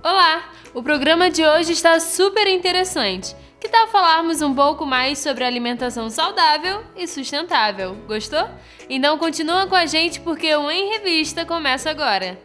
Olá! O programa de hoje está super interessante. Que tal falarmos um pouco mais sobre alimentação saudável e sustentável? Gostou? Então continua com a gente porque o Em Revista começa agora.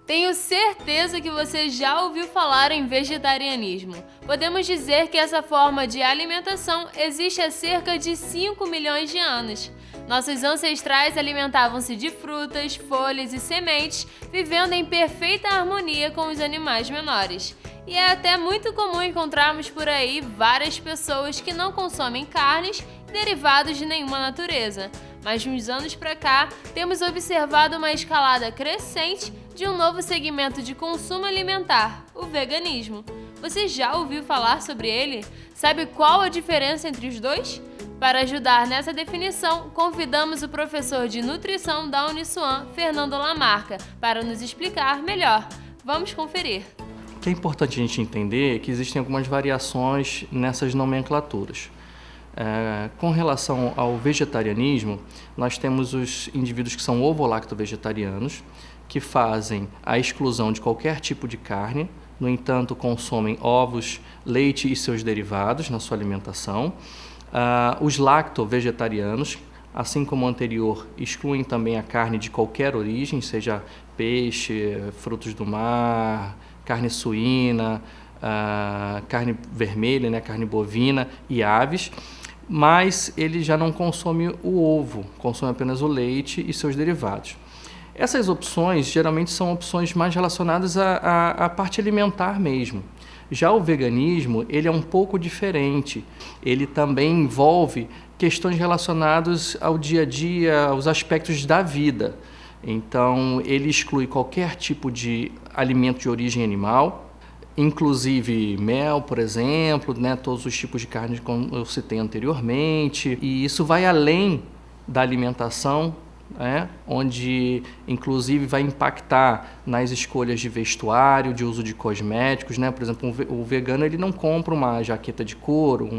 Tenho certeza que você já ouviu falar em vegetarianismo. Podemos dizer que essa forma de alimentação existe há cerca de 5 milhões de anos. Nossos ancestrais alimentavam-se de frutas, folhas e sementes, vivendo em perfeita harmonia com os animais menores. E é até muito comum encontrarmos por aí várias pessoas que não consomem carnes e derivados de nenhuma natureza. Mas de uns anos para cá, temos observado uma escalada crescente de um novo segmento de consumo alimentar, o veganismo. Você já ouviu falar sobre ele? Sabe qual a diferença entre os dois? Para ajudar nessa definição, convidamos o professor de nutrição da Uniswan, Fernando Lamarca, para nos explicar melhor. Vamos conferir. O que é importante a gente entender é que existem algumas variações nessas nomenclaturas. Com relação ao vegetarianismo, nós temos os indivíduos que são ovo-lacto-vegetarianos, que fazem a exclusão de qualquer tipo de carne, no entanto, consomem ovos, leite e seus derivados na sua alimentação. Os lacto-vegetarianos, assim como o anterior, excluem também a carne de qualquer origem, seja peixe, frutos do mar, carne suína, carne vermelha, né, carne bovina e aves, mas ele já não consome o ovo, consome apenas o leite e seus derivados. Essas opções geralmente são opções mais relacionadas à parte alimentar mesmo. Já o veganismo, ele é um pouco diferente. Ele também envolve questões relacionadas ao dia a dia, aos aspectos da vida. Então, ele exclui qualquer tipo de alimento de origem animal, inclusive mel, por exemplo, né, todos os tipos de carne como eu citei anteriormente. E isso vai além da alimentação, onde inclusive vai impactar nas escolhas de vestuário, de uso de cosméticos, né? Por exemplo, o vegano ele não compra uma jaqueta de couro,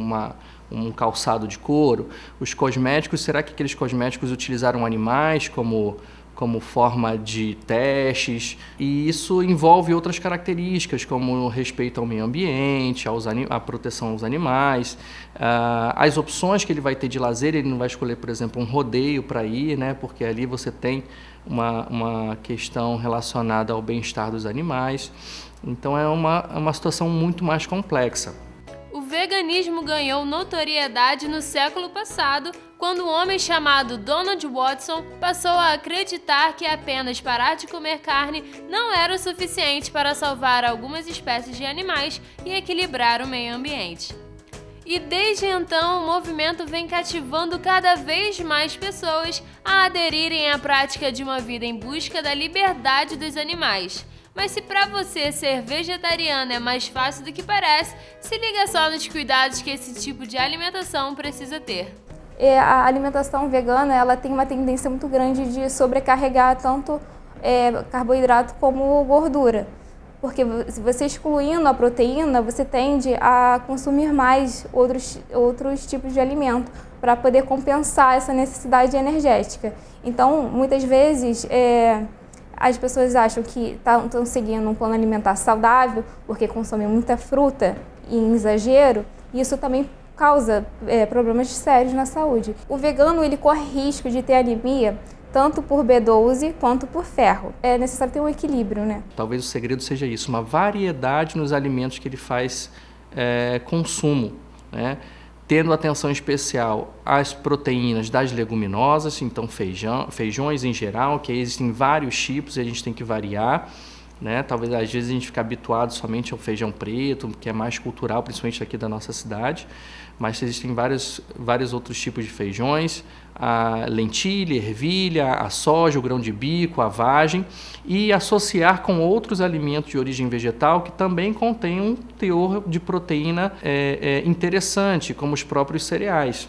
um calçado de couro. Os cosméticos, será que aqueles cosméticos utilizaram animais como forma de testes? E isso envolve outras características, como o respeito ao meio ambiente, a proteção aos animais. As opções que ele vai ter de lazer, ele não vai escolher, por exemplo, um rodeio para ir, né? Porque ali você tem uma questão relacionada ao bem-estar dos animais. Então é uma situação muito mais complexa. O veganismo ganhou notoriedade no século passado, quando um homem chamado Donald Watson passou a acreditar que apenas parar de comer carne não era o suficiente para salvar algumas espécies de animais e equilibrar o meio ambiente. E desde então, o movimento vem cativando cada vez mais pessoas a aderirem à prática de uma vida em busca da liberdade dos animais. Mas se para você ser vegetariano é mais fácil do que parece, se liga só nos cuidados que esse tipo de alimentação precisa ter. A alimentação vegana ela tem uma tendência muito grande de sobrecarregar tanto carboidrato como gordura. Porque se você excluindo a proteína, você tende a consumir mais outros tipos de alimento para poder compensar essa necessidade energética. Então, muitas vezes, as pessoas acham que estão seguindo um plano alimentar saudável porque consomem muita fruta em exagero, e isso também causa problemas sérios na saúde. O vegano ele corre risco de ter anemia tanto por B12 quanto por ferro. É necessário ter um equilíbrio, né? Talvez o segredo seja isso, uma variedade nos alimentos que ele faz consumo, né? Tendo atenção especial às proteínas das leguminosas, então feijões em geral, que existem vários tipos e a gente tem que variar. né? Talvez às vezes a gente fique habituado somente ao feijão preto, que é mais cultural, principalmente aqui da nossa cidade, mas existem vários outros tipos de feijões, a lentilha, ervilha, a soja, o grão de bico, a vagem, e associar com outros alimentos de origem vegetal que também contêm um teor de proteína interessante, como os próprios cereais,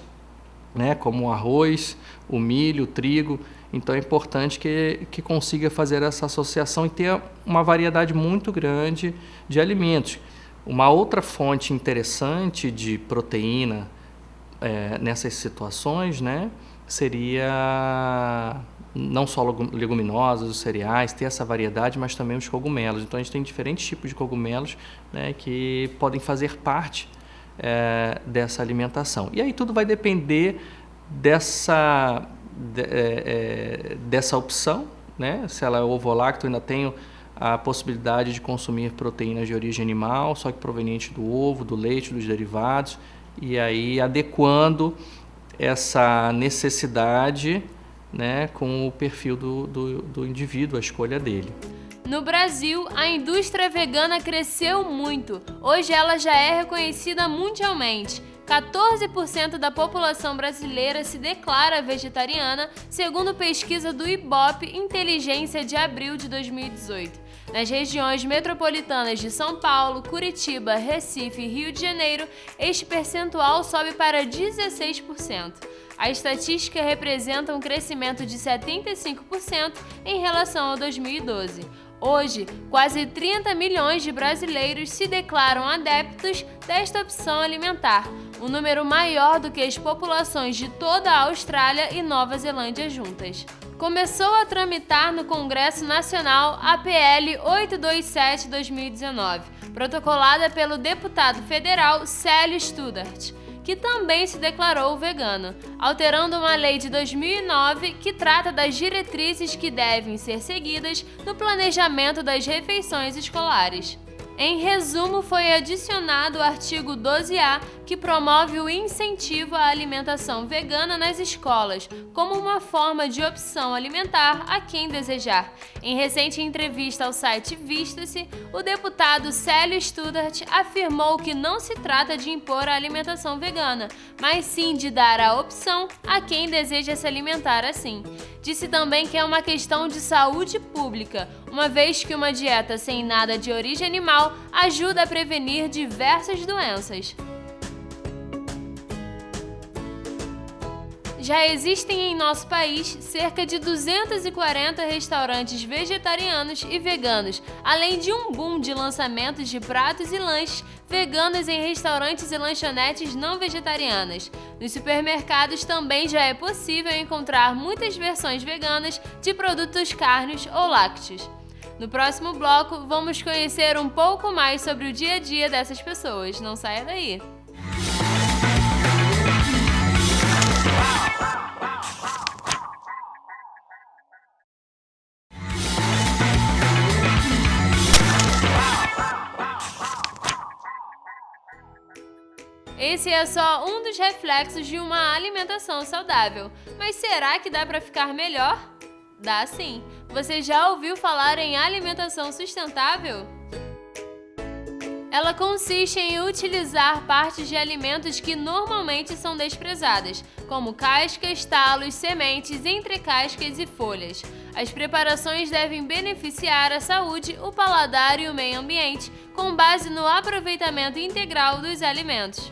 né? Como o arroz, o milho, o trigo. Então é importante que consiga fazer essa associação e ter uma variedade muito grande de alimentos. Uma outra fonte interessante de proteína nessas situações, né, seria não só leguminosas, os cereais, ter essa variedade, mas também os cogumelos. Então a gente tem diferentes tipos de cogumelos, né, que podem fazer parte dessa alimentação. E aí tudo vai depender dessa opção, né? Se ela é ovo-lacto, ainda tenho a possibilidade de consumir proteínas de origem animal, só que proveniente do ovo, do leite, dos derivados, e aí adequando essa necessidade, né, com o perfil do indivíduo, a escolha dele. No Brasil, a indústria vegana cresceu muito. Hoje ela já é reconhecida mundialmente. 14% da população brasileira se declara vegetariana, segundo pesquisa do Ibope Inteligência de abril de 2018. Nas regiões metropolitanas de São Paulo, Curitiba, Recife e Rio de Janeiro, este percentual sobe para 16%. A estatística representa um crescimento de 75% em relação a 2012. Hoje, quase 30 milhões de brasileiros se declaram adeptos desta opção alimentar, um número maior do que as populações de toda a Austrália e Nova Zelândia juntas. Começou a tramitar no Congresso Nacional a PL 827/2019, protocolada pelo deputado federal Célio Studart, que também se declarou vegano, alterando uma lei de 2009 que trata das diretrizes que devem ser seguidas no planejamento das refeições escolares. Em resumo, foi adicionado o artigo 12A, que promove o incentivo à alimentação vegana nas escolas, como uma forma de opção alimentar a quem desejar. Em recente entrevista ao site Vista-se, o deputado Célio Studart afirmou que não se trata de impor a alimentação vegana, mas sim de dar a opção a quem deseja se alimentar assim. Disse também que é uma questão de saúde pública, uma vez que uma dieta sem nada de origem animal ajuda a prevenir diversas doenças. Já existem em nosso país cerca de 240 restaurantes vegetarianos e veganos, além de um boom de lançamentos de pratos e lanches veganos em restaurantes e lanchonetes não vegetarianas. Nos supermercados também já é possível encontrar muitas versões veganas de produtos carnes ou lácteos. No próximo bloco, vamos conhecer um pouco mais sobre o dia a dia dessas pessoas. Não saia daí! Esse é só um dos reflexos de uma alimentação saudável. Mas será que dá para ficar melhor? Dá sim! Você já ouviu falar em alimentação sustentável? Ela consiste em utilizar partes de alimentos que normalmente são desprezadas, como cascas, talos, sementes, entrecascas e folhas. As preparações devem beneficiar a saúde, o paladar e o meio ambiente, com base no aproveitamento integral dos alimentos.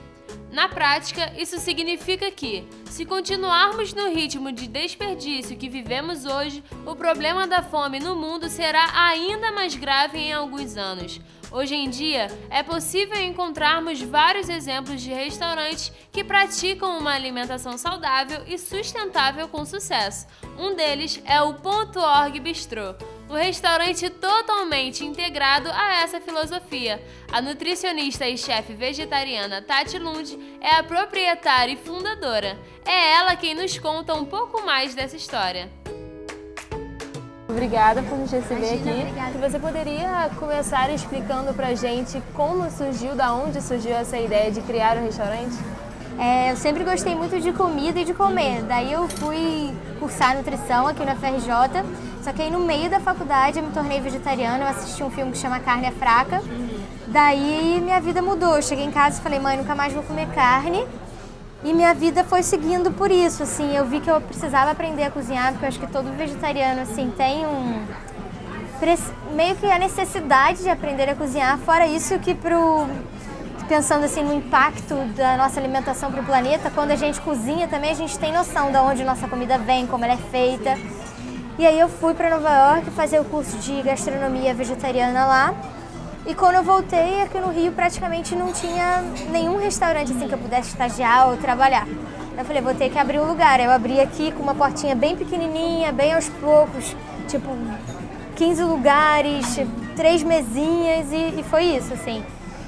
Na prática, isso significa que, se continuarmos no ritmo de desperdício que vivemos hoje, o problema da fome no mundo será ainda mais grave em alguns anos. Hoje em dia, é possível encontrarmos vários exemplos de restaurantes que praticam uma alimentação saudável e sustentável com sucesso. Um deles é o .org Bistrô, um restaurante totalmente integrado a essa filosofia. A nutricionista e chefe vegetariana Tati Lund é a proprietária e fundadora. É ela quem nos conta um pouco mais dessa história. Obrigada por nos receber aqui. Obrigada. E você poderia começar explicando pra gente como surgiu, da onde surgiu essa ideia de criar um restaurante? Eu sempre gostei muito de comida e de comer. Daí eu fui cursar nutrição aqui na FRJ Só que aí no meio da faculdade eu me tornei vegetariana, eu assisti um filme que chama Carne é Fraca. Daí minha vida mudou. Eu cheguei em casa e falei, mãe, nunca mais vou comer carne. E minha vida foi seguindo por isso, assim. Eu vi que eu precisava aprender a cozinhar, porque eu acho que todo vegetariano, assim, tem meio que a necessidade de aprender a cozinhar. Fora isso que pensando assim no impacto da nossa alimentação para o planeta, quando a gente cozinha também a gente tem noção de onde nossa comida vem, como ela é feita. E aí eu fui para Nova York fazer o curso de gastronomia vegetariana lá. E quando eu voltei, aqui no Rio praticamente não tinha nenhum restaurante assim que eu pudesse estagiar ou trabalhar. Eu falei, vou ter que abrir um lugar. Eu abri aqui com uma portinha bem pequenininha, bem aos poucos, tipo 15 lugares, 3 mesinhas e foi isso, assim.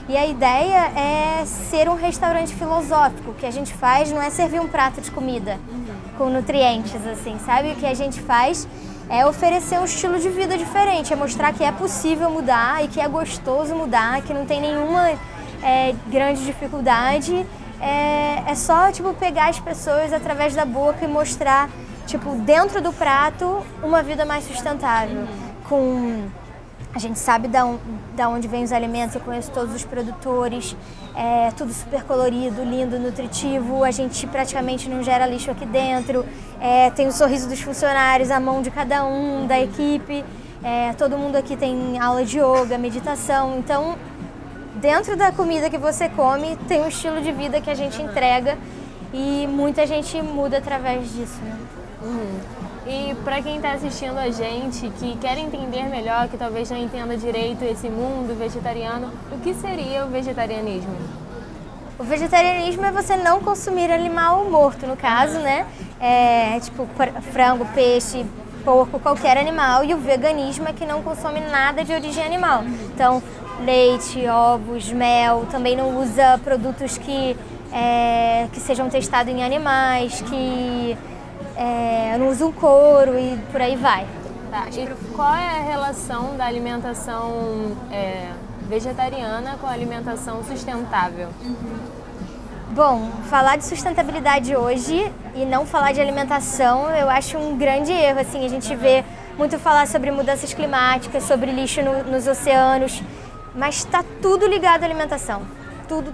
E a ideia é ser um restaurante filosófico. O que a gente faz não é servir um prato de comida com nutrientes, assim, sabe? O que a gente faz é oferecer um estilo de vida diferente, é mostrar que é possível mudar e que é gostoso mudar, que não tem nenhuma grande dificuldade. É só, tipo, pegar as pessoas através da boca e mostrar, tipo, dentro do prato, uma vida mais sustentável. A gente sabe da onde vêm os alimentos, eu conheço todos os produtores, tudo super colorido, lindo, nutritivo, a gente praticamente não gera lixo aqui dentro, tem o sorriso dos funcionários, a mão de cada um da equipe, todo mundo aqui tem aula de yoga, meditação, então dentro da comida que você come tem um estilo de vida que a gente entrega e muita gente muda através disso, né? E para quem está assistindo a gente, que quer entender melhor, que talvez não entenda direito esse mundo vegetariano, o que seria o vegetarianismo? O vegetarianismo é você não consumir animal morto, no caso, né? Tipo frango, peixe, porco, qualquer animal. E o veganismo é que não consome nada de origem animal. Então, leite, ovos, mel, também não usa produtos que sejam testados em animais, que não usam couro e por aí vai. Tá. E qual é a relação da alimentação vegetariana com a alimentação sustentável? Bom, falar de sustentabilidade hoje e não falar de alimentação, eu acho um grande erro. Assim, a gente vê muito falar sobre mudanças climáticas, sobre lixo nos oceanos, mas está tudo ligado à alimentação. Tudo.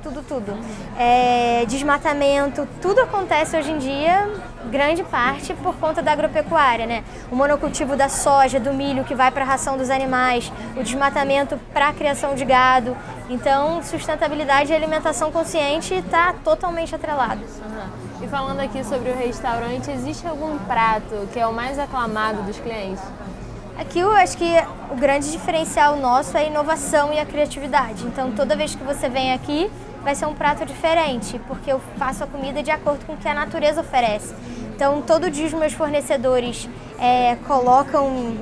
Desmatamento, tudo acontece hoje em dia, grande parte por conta da agropecuária, né? O monocultivo da soja, do milho que vai para a ração dos animais, o desmatamento para a criação de gado. Então, sustentabilidade e alimentação consciente está totalmente atrelado. E falando aqui sobre o restaurante, existe algum prato que é o mais aclamado dos clientes? Aqui eu acho que o grande diferencial nosso é a inovação e a criatividade. Então toda vez que você vem aqui vai ser um prato diferente, porque eu faço a comida de acordo com o que a natureza oferece. Então todo dia os meus fornecedores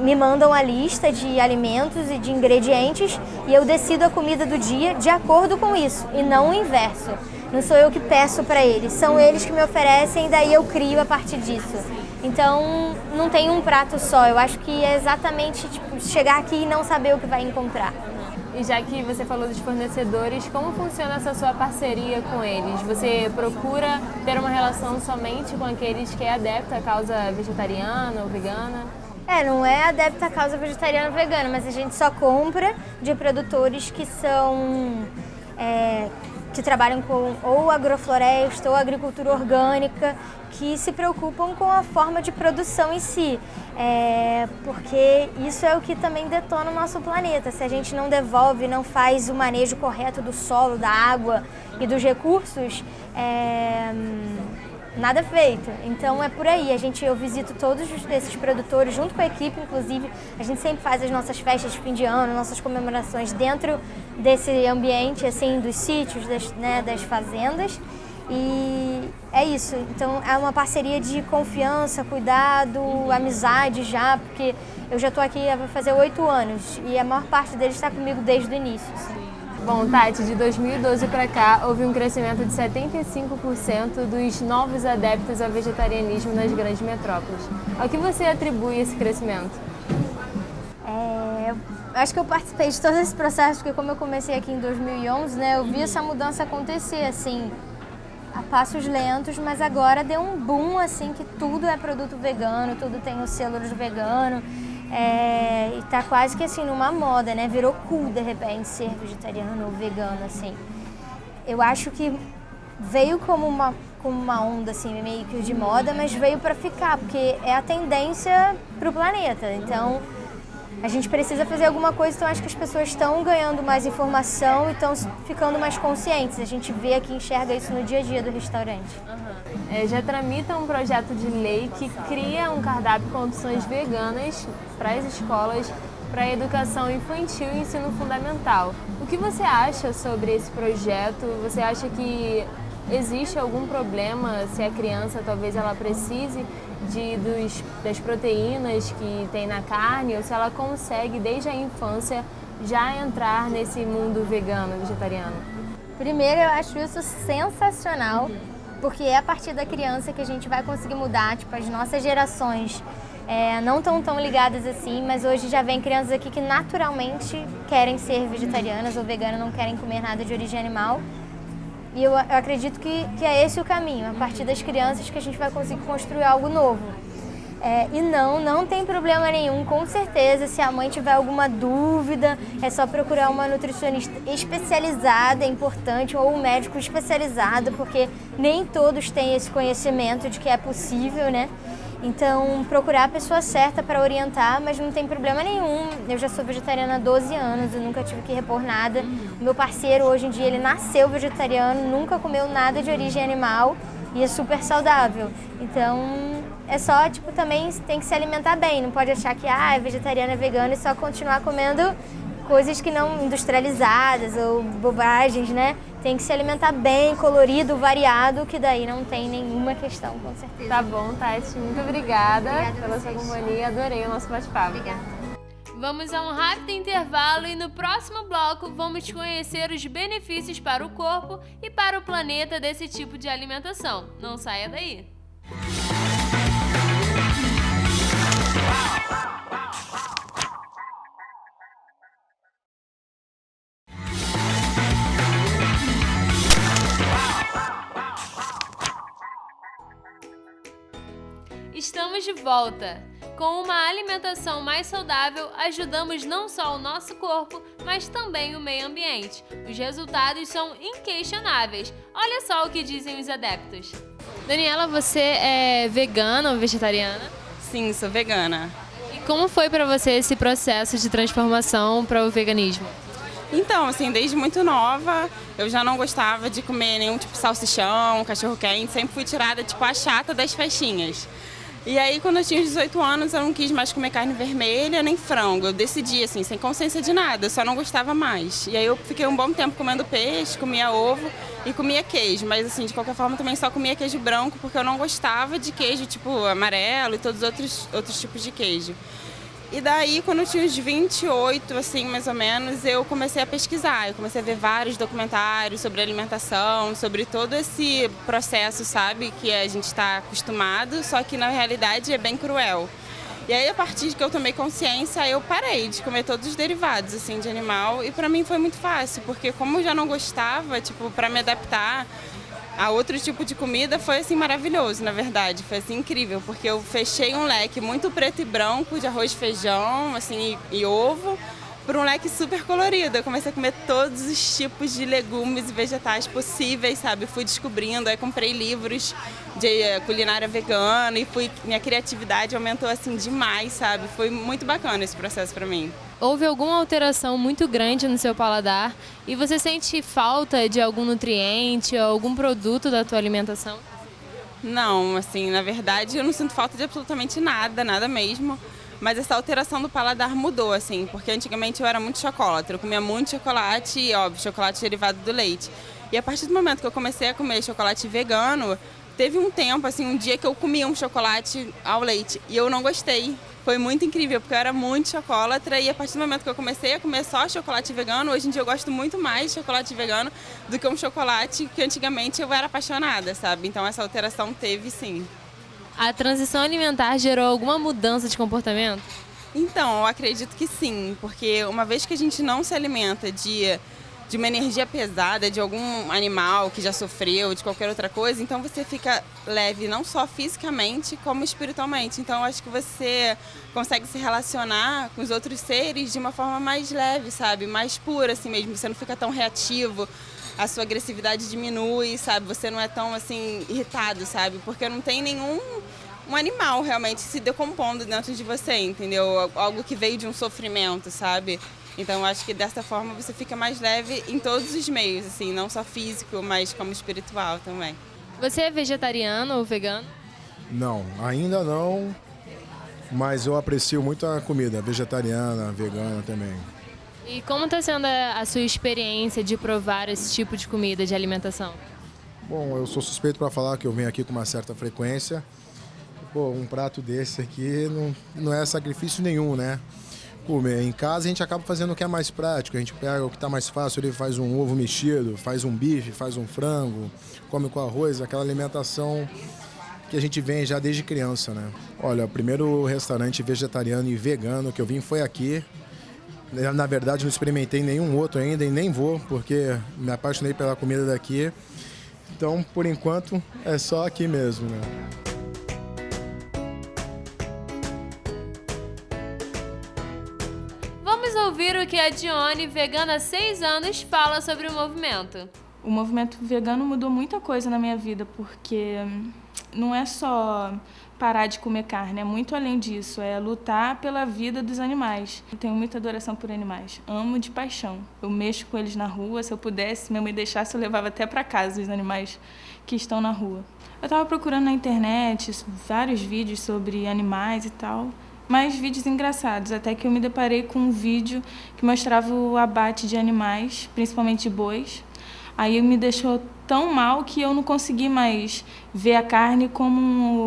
me mandam a lista de alimentos e de ingredientes e eu decido a comida do dia de acordo com isso e não o inverso. Não sou eu que peço para eles, são eles que me oferecem e daí eu crio a partir disso. Então, não tem um prato só. Eu acho que é exatamente chegar aqui e não saber o que vai encontrar. E já que você falou dos fornecedores, como funciona essa sua parceria com eles? Você procura ter uma relação somente com aqueles que é adepto à causa vegetariana ou vegana? Não é adepto à causa vegetariana ou vegana, mas a gente só compra de produtores que são... que trabalham com ou agrofloresta ou agricultura orgânica, que se preocupam com a forma de produção em si, porque isso é o que também detona o nosso planeta. Se a gente não devolve, não faz o manejo correto do solo, da água e dos recursos, nada feito. Então é por aí, eu visito todos esses produtores junto com a equipe, inclusive a gente sempre faz as nossas festas de fim de ano, nossas comemorações dentro desse ambiente assim dos sítios, das fazendas. E é isso, então é uma parceria de confiança, cuidado, amizade já, porque eu já estou aqui vai fazer 8 anos e a maior parte deles está comigo desde o início. Assim. Bom, Tati, de 2012 para cá houve um crescimento de 75% dos novos adeptos ao vegetarianismo nas grandes metrópoles. Ao que você atribui esse crescimento? Acho que eu participei de todo esse processo, porque como eu comecei aqui em 2011, né, eu vi essa mudança acontecer, assim, a passos lentos, mas agora deu um boom, assim, que tudo é produto vegano, tudo tem o selo de vegano. E tá quase que assim numa moda, né? Virou cool de repente ser vegetariano ou vegano, assim. Eu acho que veio como uma onda assim, meio que de moda, mas veio para ficar, porque é a tendência pro planeta. Então, a gente precisa fazer alguma coisa, então acho que as pessoas estão ganhando mais informação e estão ficando mais conscientes. A gente vê aqui, enxerga isso no dia a dia do restaurante. Já tramita um projeto de lei que cria um cardápio com opções veganas para as escolas, para a educação infantil e ensino fundamental. O que você acha sobre esse projeto? Você acha que existe algum problema se a criança talvez ela precise das proteínas que tem na carne, ou se ela consegue desde a infância já entrar nesse mundo vegano, vegetariano? Primeiro, eu acho isso sensacional, porque é a partir da criança que a gente vai conseguir mudar, tipo, as nossas gerações não estão tão ligadas assim, mas hoje já vem crianças aqui que naturalmente querem ser vegetarianas ou veganas, não querem comer nada de origem animal. E eu acredito que é esse o caminho, a partir das crianças que a gente vai conseguir construir algo novo. E não tem problema nenhum, com certeza, se a mãe tiver alguma dúvida, é só procurar uma nutricionista especializada, é importante, ou um médico especializado, porque nem todos têm esse conhecimento de que é possível, né? Então, procurar a pessoa certa para orientar, mas não tem problema nenhum. Eu já sou vegetariana há 12 anos, eu nunca tive que repor nada. O meu parceiro, hoje em dia, ele nasceu vegetariano, nunca comeu nada de origem animal e é super saudável. Então, é só, tipo, também tem que se alimentar bem. Não pode achar que, é vegetariano, é vegano e só continuar comendo coisas que não industrializadas ou bobagens, né? Tem que se alimentar bem, colorido, variado, que daí não tem nenhuma questão, com certeza. Tá bom, Tati. Muito obrigada pela sua companhia. Adorei o nosso bate-papo. Obrigada. Vamos a um rápido intervalo e no próximo bloco vamos conhecer os benefícios para o corpo e para o planeta desse tipo de alimentação. Não saia daí! Estamos de volta! Com uma alimentação mais saudável, ajudamos não só o nosso corpo, mas também o meio ambiente. Os resultados são inquestionáveis. Olha só o que dizem os adeptos. Daniela, você é vegana ou vegetariana? Sim, sou vegana. E como foi para você esse processo de transformação para o veganismo? Então, assim, desde muito nova, eu já não gostava de comer nenhum tipo de salsichão, cachorro-quente. Sempre fui tirada, tipo, a chata das festinhas. E aí, quando eu tinha 18 anos, eu não quis mais comer carne vermelha nem frango. Eu decidi, assim, sem consciência de nada, eu só não gostava mais. E aí eu fiquei um bom tempo comendo peixe, comia ovo e comia queijo. Mas, assim, de qualquer forma, também só comia queijo branco, porque eu não gostava de queijo, tipo, amarelo e todos os outros tipos de queijo. E daí, quando eu tinha uns 28, assim, mais ou menos, eu comecei a pesquisar. Eu comecei a ver vários documentários sobre alimentação, sobre todo esse processo, sabe, que a gente está acostumado, só que na realidade é bem cruel. E aí, a partir de que eu tomei consciência, eu parei de comer todos os derivados, assim, de animal. E pra mim foi muito fácil, porque como eu já não gostava, tipo, pra me adaptar a outro tipo de comida, foi assim maravilhoso, na verdade, foi assim incrível, porque eu fechei um leque muito preto e branco de arroz, feijão, assim, e ovo, por um leque super colorido. Eu comecei a comer todos os tipos de legumes e vegetais possíveis, sabe? Fui descobrindo, aí comprei livros de culinária vegana e minha criatividade aumentou assim demais, sabe? Foi muito bacana esse processo para mim. Houve alguma alteração muito grande no seu paladar e você sente falta de algum nutriente ou algum produto da tua alimentação? Não, assim, na verdade eu não sinto falta de absolutamente nada, nada mesmo. Mas essa alteração do paladar mudou, assim, porque antigamente eu era muito chocolate, eu comia muito chocolate e, óbvio, chocolate derivado do leite. E a partir do momento que eu comecei a comer chocolate vegano, teve um tempo, assim, um dia que eu comia um chocolate ao leite e eu não gostei. Foi muito incrível, porque eu era muito chocolatra e a partir do momento que eu comecei a comer só chocolate vegano, hoje em dia eu gosto muito mais de chocolate vegano do que um chocolate que antigamente eu era apaixonada, sabe? Então essa alteração teve, sim. A transição alimentar gerou alguma mudança de comportamento? Então, eu acredito que sim, porque uma vez que a gente não se alimenta de de uma energia pesada, de algum animal que já sofreu, de qualquer outra coisa, então você fica leve não só fisicamente, como espiritualmente. Então eu acho que você consegue se relacionar com os outros seres de uma forma mais leve, sabe? Mais pura assim mesmo, você não fica tão reativo, a sua agressividade diminui, sabe? Você não é tão assim irritado, sabe? Porque não tem nenhum animal realmente se decompondo dentro de você, entendeu? Algo que veio de um sofrimento, sabe? Então, eu acho que dessa forma você fica mais leve em todos os meios, assim, não só físico, mas como espiritual também. Você é vegetariano ou vegano? Não, ainda não, mas eu aprecio muito a comida vegetariana, vegana também. E como está sendo a sua experiência de provar esse tipo de comida, de alimentação? Bom, eu sou suspeito para falar que eu venho aqui com uma certa frequência. Pô, um prato desse aqui não é sacrifício nenhum, né? Comer. Em casa a gente acaba fazendo o que é mais prático, a gente pega o que está mais fácil, ele faz um ovo mexido, faz um bife, faz um frango, come com arroz, aquela alimentação que a gente vem já desde criança, né? Olha, o primeiro restaurante vegetariano e vegano que eu vim foi aqui. Na verdade não experimentei nenhum outro ainda e nem vou, porque me apaixonei pela comida daqui. Então, por enquanto, é só aqui mesmo, né? Vamos ouvir o que a Dione, vegana há 6 anos, fala sobre o movimento. O movimento vegano mudou muita coisa na minha vida, porque não é só parar de comer carne, é muito além disso, é lutar pela vida dos animais. Eu tenho muita adoração por animais, amo de paixão. Eu mexo com eles na rua, se eu pudesse, minha mãe deixasse, eu levava até para casa os animais que estão na rua. Eu estava procurando na internet vários vídeos sobre animais e tal, mas vídeos engraçados, até que eu me deparei com um vídeo que mostrava o abate de animais, principalmente de bois. Aí me deixou tão mal que eu não consegui mais ver a carne como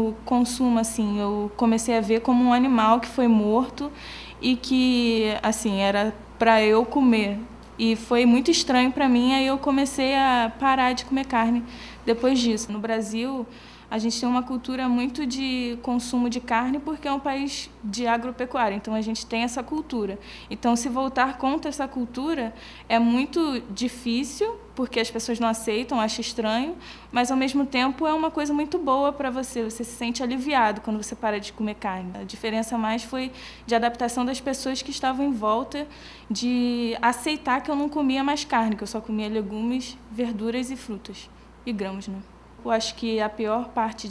um consumo, assim. Eu comecei a ver como um animal que foi morto e que, assim, era para eu comer. E foi muito estranho para mim, aí eu comecei a parar de comer carne depois disso. No Brasil, a gente tem uma cultura muito de consumo de carne porque é um país de agropecuária, então a gente tem essa cultura. Então, se voltar contra essa cultura é muito difícil, porque as pessoas não aceitam, acham estranho, mas, ao mesmo tempo, é uma coisa muito boa para você. Você se sente aliviado quando você para de comer carne. A diferença mais foi de adaptação das pessoas que estavam em volta, de aceitar que eu não comia mais carne, que eu só comia legumes, verduras e frutas, e grãos, né? Eu acho que a pior parte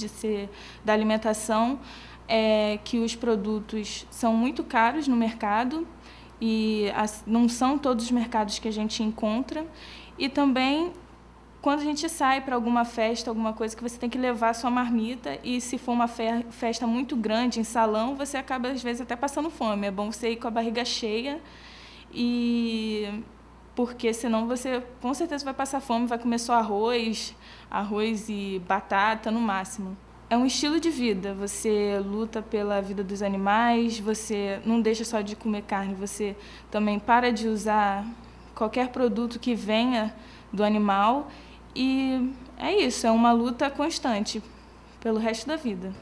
da alimentação é que os produtos são muito caros no mercado e não são todos os mercados que a gente encontra. E também, quando a gente sai para alguma festa, alguma coisa, que você tem que levar a sua marmita e, se for uma festa muito grande, em salão, você acaba, às vezes, até passando fome. É bom você ir com a barriga cheia porque senão você com certeza vai passar fome, vai comer só arroz e batata no máximo. É um estilo de vida, você luta pela vida dos animais, você não deixa só de comer carne, você também para de usar qualquer produto que venha do animal e é isso, é uma luta constante pelo resto da vida.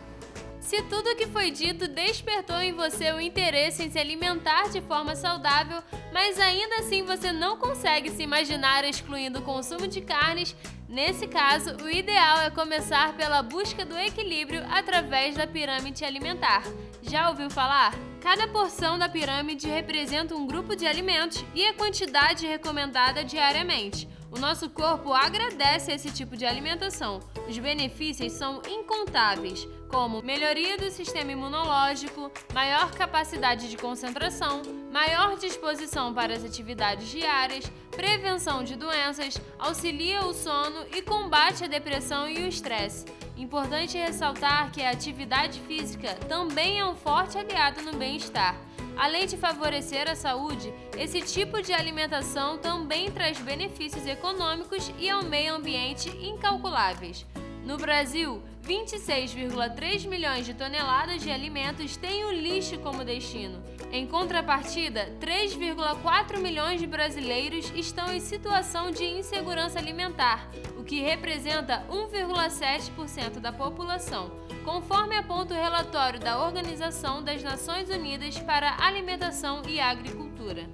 Se tudo o que foi dito despertou em você o interesse em se alimentar de forma saudável, mas ainda assim você não consegue se imaginar excluindo o consumo de carnes, nesse caso, o ideal é começar pela busca do equilíbrio através da pirâmide alimentar. Já ouviu falar? Cada porção da pirâmide representa um grupo de alimentos e a quantidade recomendada diariamente. O nosso corpo agradece esse tipo de alimentação. Os benefícios são incontáveis, como melhoria do sistema imunológico, maior capacidade de concentração, maior disposição para as atividades diárias, prevenção de doenças, auxilia o sono e combate a depressão e o estresse. Importante ressaltar que a atividade física também é um forte aliado no bem-estar. Além de favorecer a saúde, esse tipo de alimentação também traz benefícios econômicos e ao meio ambiente incalculáveis. No Brasil, 26,3 milhões de toneladas de alimentos têm o lixo como destino. Em contrapartida, 3,4 milhões de brasileiros estão em situação de insegurança alimentar, o que representa 1,7% da população, conforme aponta o relatório da Organização das Nações Unidas para a Alimentação e Agricultura.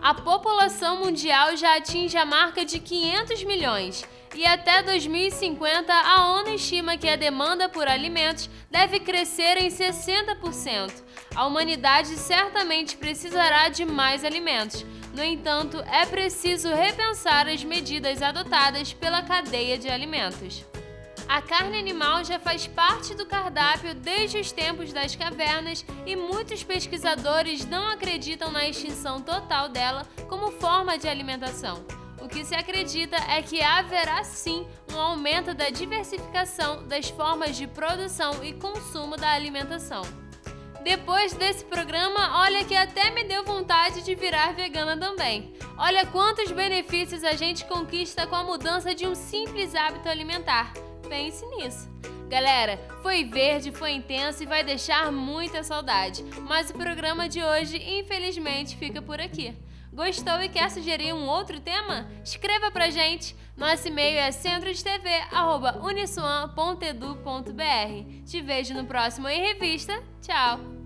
A população mundial já atinge a marca de 500 milhões e até 2050 a ONU estima que a demanda por alimentos deve crescer em 60%. A humanidade certamente precisará de mais alimentos. No entanto, é preciso repensar as medidas adotadas pela cadeia de alimentos. A carne animal já faz parte do cardápio desde os tempos das cavernas e muitos pesquisadores não acreditam na extinção total dela como forma de alimentação. O que se acredita é que haverá sim um aumento da diversificação das formas de produção e consumo da alimentação. Depois desse programa, olha que até me deu vontade de virar vegana também. Olha quantos benefícios a gente conquista com a mudança de um simples hábito alimentar. Pense nisso. Galera, foi verde, foi intenso e vai deixar muita saudade. Mas o programa de hoje, infelizmente, fica por aqui. Gostou e quer sugerir um outro tema? Escreva pra gente. Nosso e-mail é centrodetv@uniswan.edu.br. Te vejo no próximo Em Revista. Tchau!